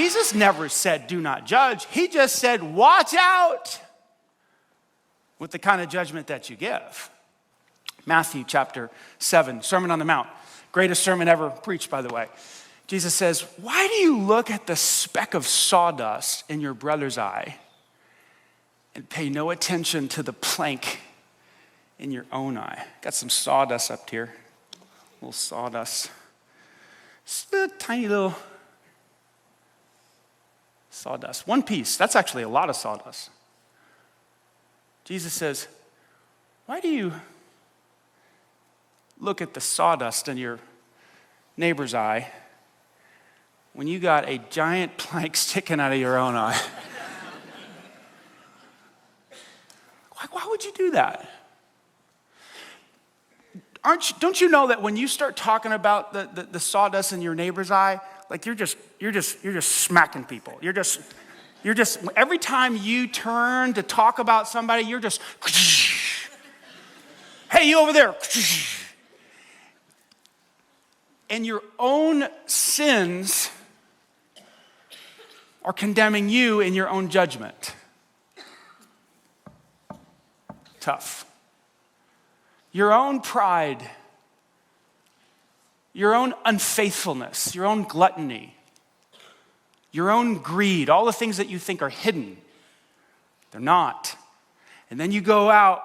Jesus never said, do not judge. He just said, watch out with the kind of judgment that you give. Matthew chapter 7, Sermon on the Mount. Greatest sermon ever preached, by the way. Jesus says, why do you look at the speck of sawdust in your brother's eye and pay no attention to the plank in your own eye? Got some sawdust up here. A little sawdust. Just a tiny little sawdust. One piece. That's actually a lot of sawdust. Jesus says, why do you look at the sawdust in your neighbor's eye when you got a giant plank sticking out of your own eye? Why would you do that? Don't you know that when you start talking about the sawdust in your neighbor's eye, like you're just smacking people. You're just every time you turn to talk about somebody, you're just, hey, you over there. And your own sins are condemning you in your own judgment. Tough. Your own pride, your own unfaithfulness, your own gluttony, your own greed, all the things that you think are hidden, they're not. And then you go out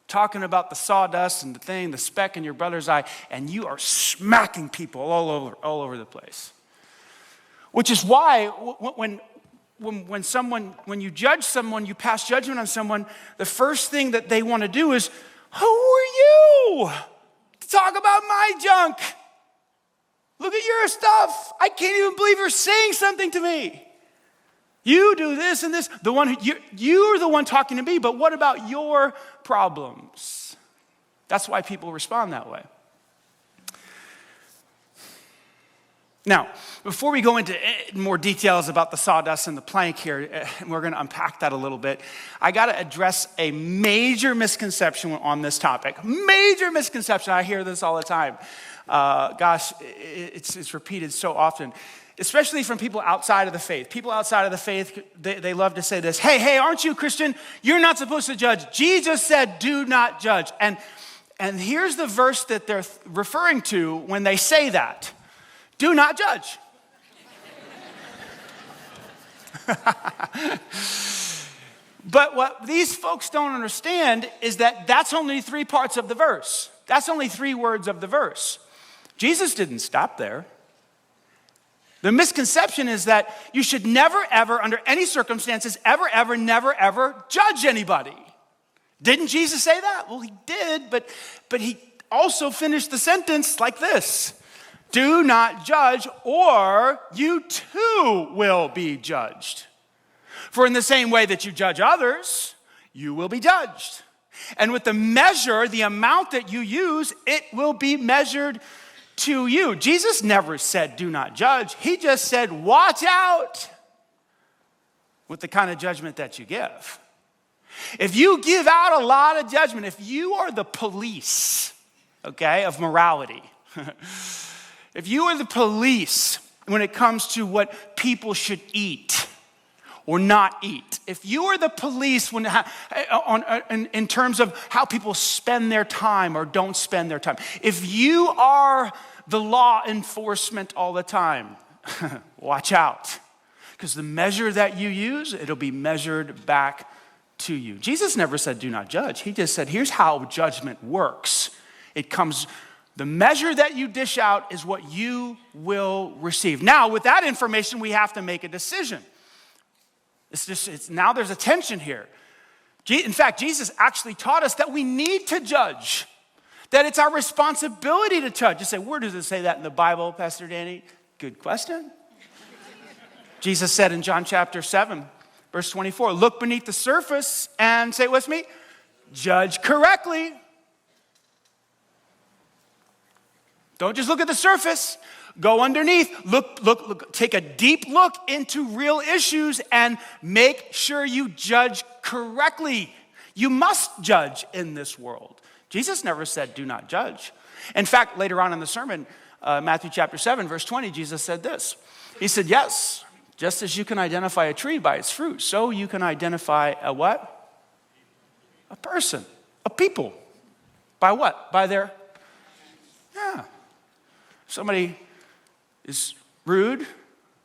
talking about the sawdust and the speck in your brother's eye, and you are smacking people all over the place. Which is why when you judge someone, you pass judgment on someone, the first thing that they want to do is, who are you to talk about my junk? Look at your stuff. I can't even believe you're saying something to me. You do this and this. You're the one talking to me, but what about your problems? That's why people respond that way. Now, before we go into more details about the sawdust and the plank here, we're going to unpack that a little bit. I got to address a major misconception on this topic. Major misconception. I hear this all the time. It's repeated so often, especially from people outside of the faith. People outside of the faith, they love to say this, hey, aren't you a Christian? You're not supposed to judge. Jesus said, do not judge. And here's the verse that they're referring to when they say that. Do not judge. But what these folks don't understand is that that's only 3 parts of the verse. That's only 3 words of the verse. Jesus didn't stop there. The misconception is that you should never, ever, under any circumstances, ever, ever, never, ever judge anybody. Didn't Jesus say that? Well, he did, but he also finished the sentence like this. Do not judge, or you too will be judged. For in the same way that you judge others, you will be judged. And with the measure, the amount that you use, it will be measured to you. Jesus never said, do not judge. He just said, watch out with the kind of judgment that you give. If you give out a lot of judgment, if you are the police, of morality, if you are the police when it comes to what people should eat or not eat, if you are the police in terms of how people spend their time or don't spend their time, if you are the law enforcement all the time, watch out. Because the measure that you use, it'll be measured back to you. Jesus never said do not judge. He just said here's how judgment works. The measure that you dish out is what you will receive. Now, with that information, we have to make a decision. Now there's a tension here. In fact, Jesus actually taught us that we need to judge, that it's our responsibility to judge. You say, where does it say that in the Bible, Pastor Danny? Good question. Jesus said in John chapter 7, verse 24, look beneath the surface and, say it with me, judge correctly. Don't just look at the surface. Go underneath. Look. Take a deep look into real issues and make sure you judge correctly. You must judge in this world. Jesus never said do not judge. In fact, later on in the sermon, Matthew chapter 7, verse 20, Jesus said this. He said, yes, just as you can identify a tree by its fruit, so you can identify a what? A person, a people. By what? By their, somebody is rude,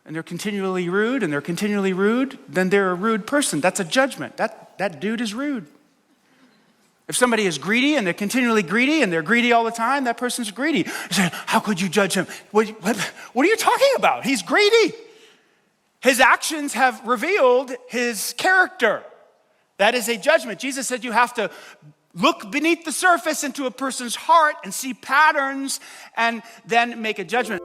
and they're continually rude, then they're a rude person. That's a judgment. That dude is rude. If somebody is greedy and they're continually greedy and they're greedy all the time, that person's greedy. You say, how could you judge him? What are you talking about? He's greedy. His actions have revealed his character. That is a judgment. Jesus said you have to look beneath the surface into a person's heart and see patterns and then make a judgment.